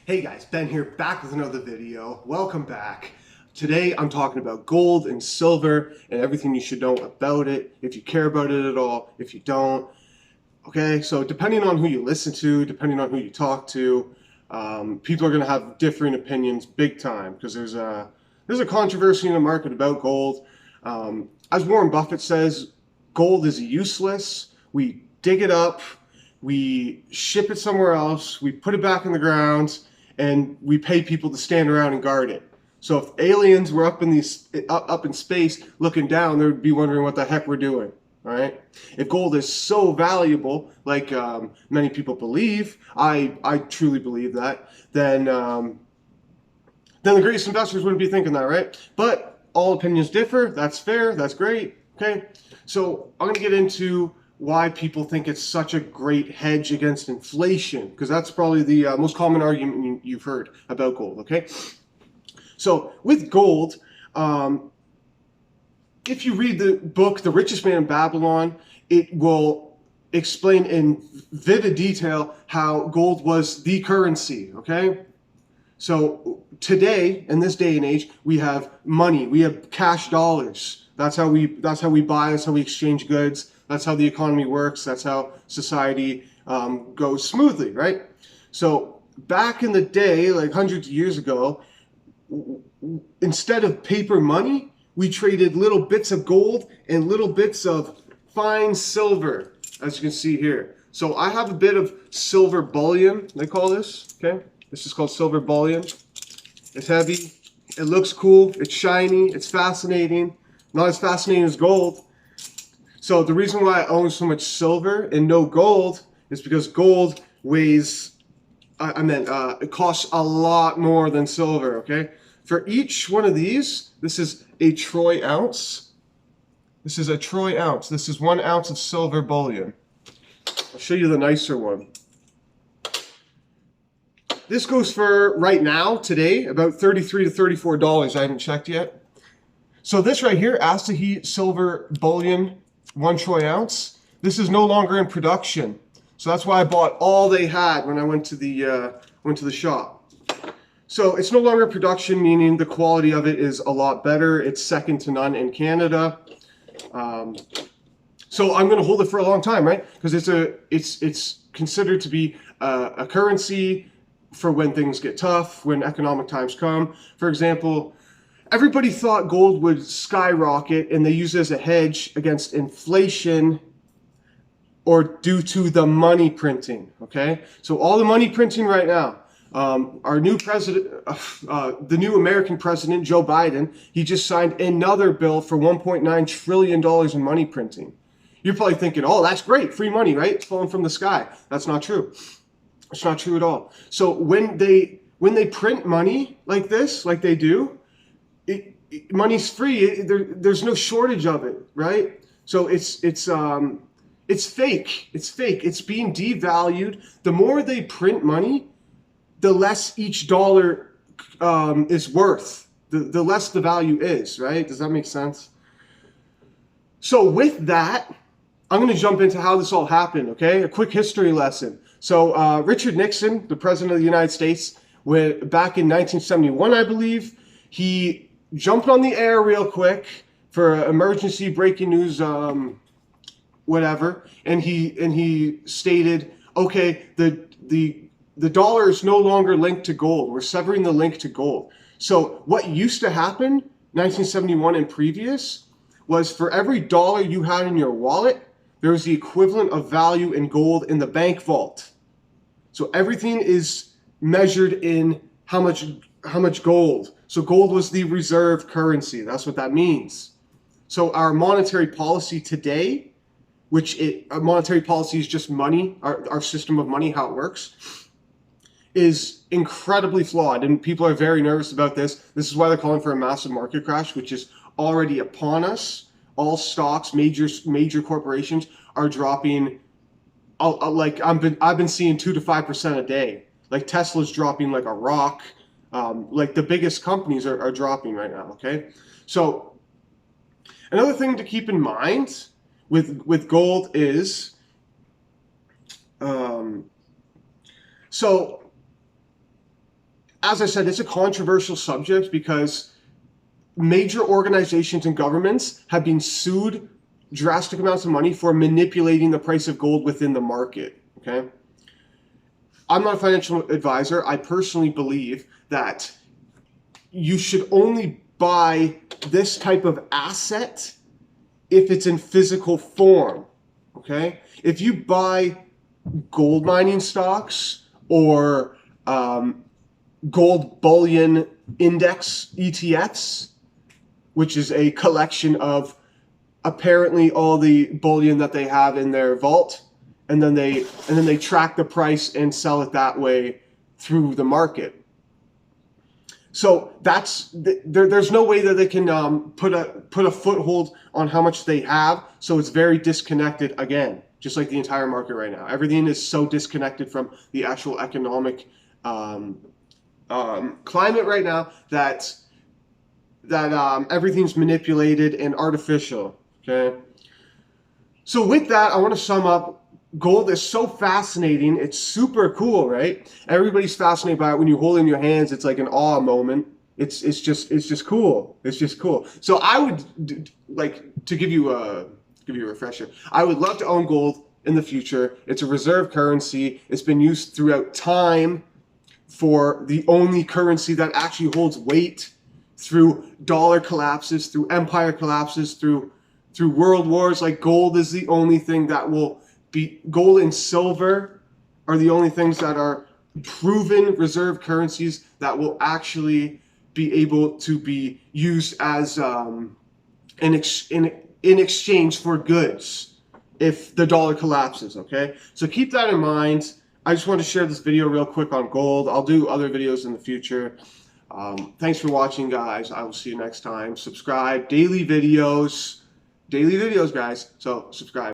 Hey guys, Ben here, back with another video. Welcome back. Today I'm talking about gold and silver and everything you should know about it, if you care about it at all, if you don't. Okay, so depending on who you listen to, depending on who you talk to, people are going to have different opinions big time because there's a controversy in the market about gold. As Warren Buffett says, gold is useless. We dig it up, we ship it somewhere else, we put it back in the ground, and we pay people to stand around and guard it. So if aliens were up in space looking down, they would be wondering what the heck we're doing. All right. If gold is so valuable, like many people believe, I truly believe that, then the greatest investors wouldn't be thinking that, right? But all opinions differ. That's fair. That's great. Okay. So I'm going to get into why people think it's such a great hedge against inflation, because that's probably the most common argument you've heard about gold. Okay. So with gold, if you read the book, The Richest Man in Babylon, it will explain in vivid detail how gold was the currency, okay? So today, in this day and age, we have money, we have cash dollars. That's how we buy, that's how we exchange goods, that's how the economy works, that's how society goes smoothly, right? So back in the day, like hundreds of years ago, instead of paper money, we traded little bits of gold and little bits of fine silver, as you can see here. So I have a bit of silver bullion, they call this, okay? This is called silver bullion. It's heavy, it looks cool, it's shiny, it's fascinating. Not as fascinating as gold. So the reason why I own so much silver and no gold is because gold weighs, it costs a lot more than silver, okay? For each one of these, this is a troy ounce. This is a troy ounce. This is 1 ounce of silver bullion. I'll show you the nicer one. This goes for, right now, today, about $33 to $34. I haven't checked yet. So this right here, Astahit silver bullion, 1 troy ounce, this is no longer in production. So that's why I bought all they had when I went to the shop. So it's no longer production, meaning the quality of it is a lot better. It's second to none in Canada. So I'm going to hold it for a long time, right? Because it's considered to be a currency for when things get tough, when economic times come. For example, everybody thought gold would skyrocket, and they use it as a hedge against inflation or due to the money printing, okay? So all the money printing right now, our new president, the new American president, Joe Biden, he just signed another bill for $1.9 trillion in money printing. You're probably thinking, oh, that's great, free money, right? It's falling from the sky. That's not true. It's not true at all. So when they print money like this, like they do, money's free. There's no shortage of it, right? So it's fake. It's fake. It's being devalued. The more they print money, the less each dollar is worth. The less the value is, right? Does that make sense? So with that, I'm going to jump into how this all happened, okay? A quick history lesson. So Richard Nixon, the President of the United States, back in 1971, I believe, he jumped on the air real quick for emergency breaking news, whatever, and he stated, okay, the dollar is no longer linked to gold. We're severing the link to gold. So what used to happen, 1971 and previous, was for every dollar you had in your wallet, there was the equivalent of value in gold in the bank vault. So everything is measured in how much gold. So gold was the reserve currency. That's what that means. So our monetary policy today, monetary policy is just money, our system of money, how it works, is incredibly flawed. And people are very nervous about this. This is why they're calling for a massive market crash, which is already upon us. All stocks, major corporations are dropping. Like I've been seeing 2 to 5% a day. Like Tesla's dropping like a rock. Like the biggest companies are dropping right now. Okay, so another thing to keep in mind with gold is, so as I said, it's a controversial subject because major organizations and governments have been sued drastic amounts of money for manipulating the price of gold within the market, okay? I'm not a financial advisor. I personally believe that you should only buy this type of asset if it's in physical form, okay? If you buy gold mining stocks or gold bullion index ETFs, which is a collection of apparently all the bullion that they have in their vault, and then they track the price and sell it that way through the market. So there's no way that they can put a foothold on how much they have. So it's very disconnected again, just like the entire market right now. Everything is so disconnected from the actual economic climate right now that everything's manipulated and artificial. Okay. So with that, I want to sum up. Gold is so fascinating. It's super cool, right? Everybody's fascinated by it. When you hold it in your hands, it's like an awe moment. It's just cool. It's just cool. So I would like to give you a refresher. I would love to own gold in the future. It's a reserve currency. It's been used throughout time for the only currency that actually holds weight through dollar collapses, through empire collapses, through world wars. Like gold is the only thing that will be, gold and silver are the only things that are proven reserve currencies that will actually be able to be used as in exchange for goods if the dollar collapses, okay? So keep that in mind. I just want to share this video real quick on gold. I'll do other videos in the future. Thanks for watching, guys. I will see you next time. Subscribe. Daily videos, guys. So subscribe.